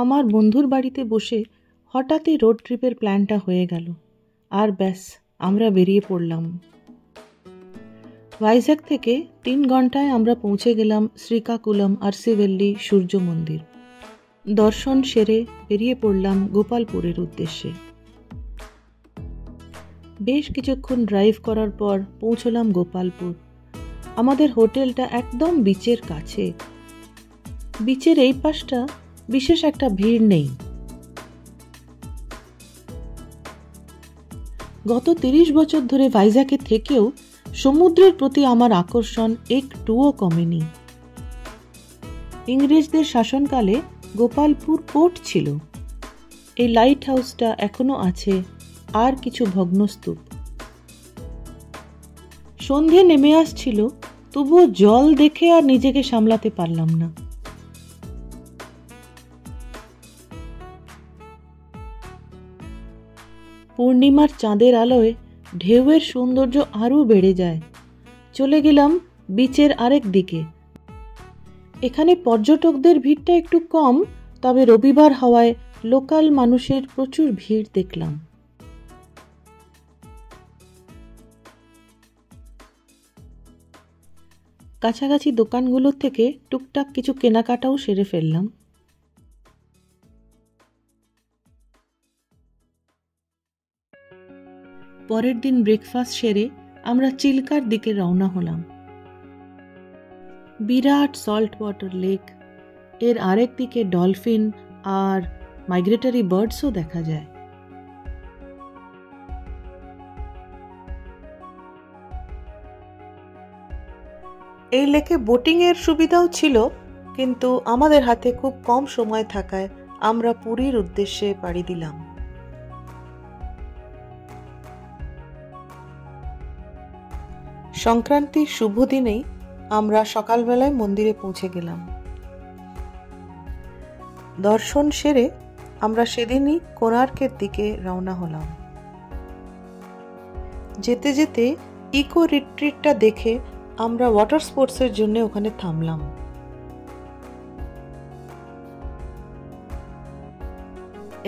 আমার বন্ধুর বাড়িতে বসে হঠাৎই রোড ট্রিপের প্ল্যানটা হয়ে গেল, আর ব্যাস আমরা বেরিয়ে পড়লাম। ভাইজ্যাক থেকে 3 ঘন্টায় আমরা পৌঁছে গেলাম শ্রীকাকুলাম আরসিভেল্লি সূর্য মন্দির। দর্শন সেরে বেরিয়ে পড়লাম গোপালপুরের উদ্দেশ্যে। বেশ কিছুক্ষণ ড্রাইভ করার পর পৌঁছলাম গোপালপুর। আমাদের হোটেলটা একদম বিচের কাছে। বিচের এই পাশটা বিশেষ একটা ভিড় নেই। গত 30 বছর ধরে ভাইজ্যাকে থেকেও সমুদ্রের প্রতি আমার আকর্ষণ একটুও কমেনি। ইংরেজদের শাসনকালে গোপালপুর পোর্ট ছিল। এই লাইট হাউসটা এখনো আছে, আর কিছু ভগ্নস্তূপ। সন্ধে নেমে আসছিল, তবুও জল দেখে আর নিজেকে সামলাতে পারলাম না। পূর্ণিমার চাঁদের আলোয় ঢেউয়ের সৌন্দর্য আরও বেড়ে যায়। চলে গেলাম বিচের আরেক দিকে। এখানে পর্যটকদের ভিড়টা একটু কম, তবে রবিবার হওয়ায় লোকাল মানুষের প্রচুর ভিড় দেখলাম। কাছাকাছি দোকানগুলোর থেকে টুকটাক কিছু কেনাকাটাও সেরে ফেললাম। পরের দিন ব্রেকফাস্ট সেরে আমরা চিল্কার দিকে রওনা হলাম। বিরাট সল্ট ওয়াটার লেক, এর আরেক দিকে ডলফিন আর মাইগ্রেটরি বার্ডসও দেখা যায়। এই লেকে বোটিং এর সুবিধাও ছিল, কিন্তু আমাদের হাতে খুব কম সময় থাকায় আমরা পুরীর উদ্দেশ্যে পাড়ি দিলাম। সংক্রান্তির শুভ দিনেই আমরা সকালবেলায় মন্দিরে পৌঁছে গেলাম। দর্শন সেরে আমরা সেদিনই কোণার্কের দিকে রওনা হলাম। যেতে যেতে ইকো রিট্রিটটা দেখে আমরা ওয়াটার স্পোর্টসের জন্য ওখানে থামলাম।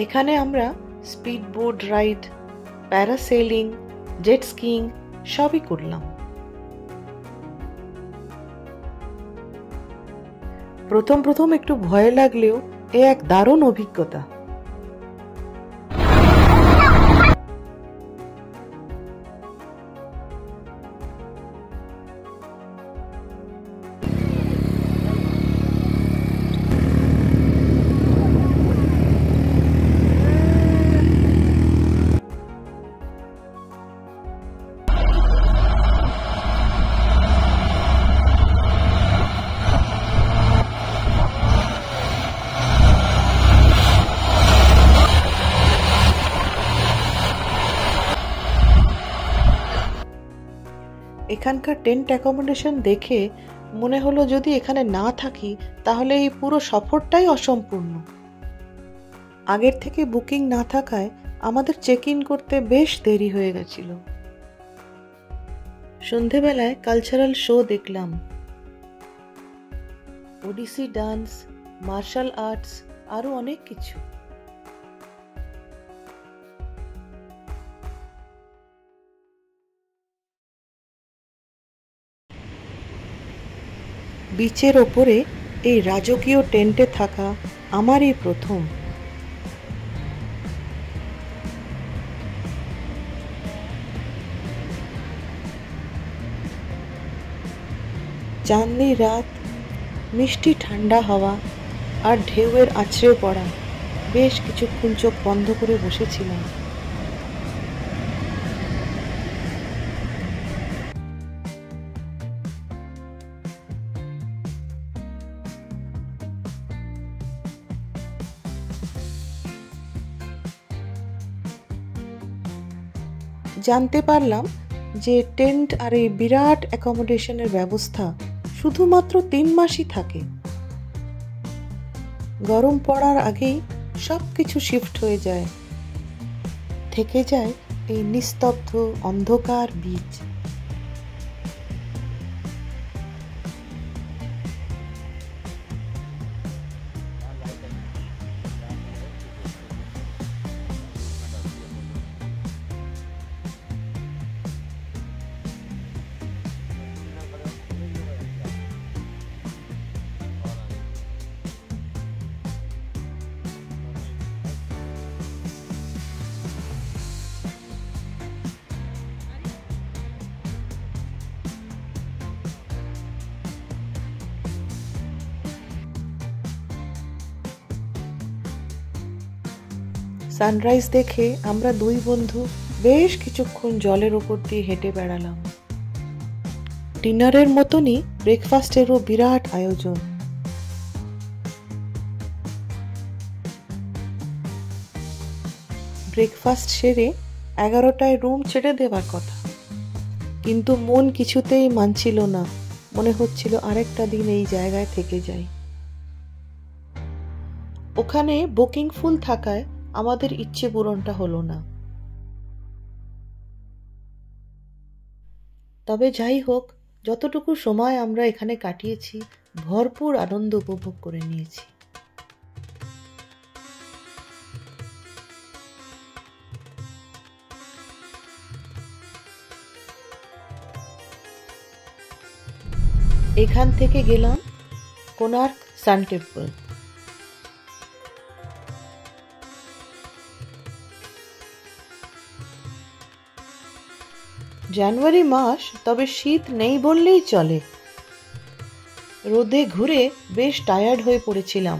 এখানে আমরা speed boat ride, parasailing, jet skiing সবই করলাম। প্রথম একটু ভয় লাগলেও এ এক দারুণ অভিজ্ঞতা। এখানকার টেন্ট অ্যাকোমোডেশন দেখে মনে হলো যদি এখানে না থাকি তাহলে এই পুরো সফরটাই অসম্পূর্ণ। আগের থেকে বুকিং না থাকায় আমাদের চেক ইন করতে বেশ দেরি হয়ে গেছিল। সন্ধেবেলায় কালচারাল শো দেখলাম। ওডিসি ডান্স, মার্শাল আর্টস, আরো অনেক কিছু। বিচের ওপরে এই রাজকীয় টেন্টে থাকা আমারই প্রথম। চাঁদনি রাত, মিষ্টি ঠান্ডা হাওয়া আর ঢেউয়ের আছড়ে পড়া, বেশ কিছুক্ষণ চোখ বন্ধ করে বসেছিলাম। জানতে পারলাম যে টেন্ট আর এই বিরাট অ্যাকোমোডেশনের ব্যবস্থা শুধুমাত্র 3 মাসই থাকে। গরম পড়ার আগেই সবকিছু শিফট হয়ে যায়। থেকে যায় এই নিস্তব্ধ অন্ধকার বিচ। সানরাইজ দেখে আমরা দুই বন্ধু বেশ কিছুক্ষণ জলের ওপর দিয়ে হেঁটে বেড়ালাম। ডিনারের মতনই ব্রেকফাস্টেরও বিরাট আয়োজন। ব্রেকফাস্ট সেরে 11টায় রুম ছেড়ে দেওয়ার কথা, কিন্তু মন কিছুতেই মানছিল না। মনে হচ্ছিল আরেকটা দিন এই জায়গায় থেকে যাই। ওখানে বুকিং ফুল থাকায় আমাদের ইচ্ছে পূরণটা হলো না। তবে যাই হোক, যতটুকু সময় আমরা এখানে কাটিয়েছি ভরপুর আনন্দ উপভোগ করে নিয়েছি। এখান থেকে গেলাম কোনার্ক সান টেম্পল। জানুয়ারি মাস, তবে শীত নেই বললেই চলে। রোদে ঘুরে বেশ টায়ার্ড হয়ে পড়েছিলাম।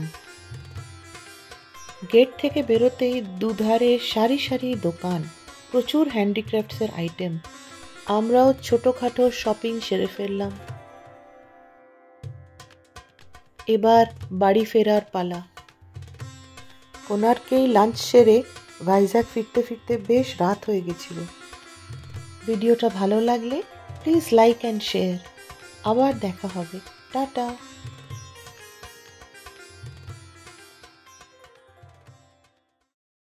গেট থেকে বেরোতেই দুধারে সারি সারি দোকান, প্রচুর হ্যান্ডিক্রাফটসের আইটেম। আমরাও ছোটোখাটো শপিং সেরে ফেললাম। এবার বাড়ি ফেরার পালা। কোনার্কেই লাঞ্চ সেরে ভাইজ্যাগ ফিরতে ফিরতে বেশ রাত হয়ে গেছিল। ভিডিওটা ভালো লাগলে প্লিজ লাইক অ্যান্ড শেয়ার। আবার দেখা হবে। টাটা।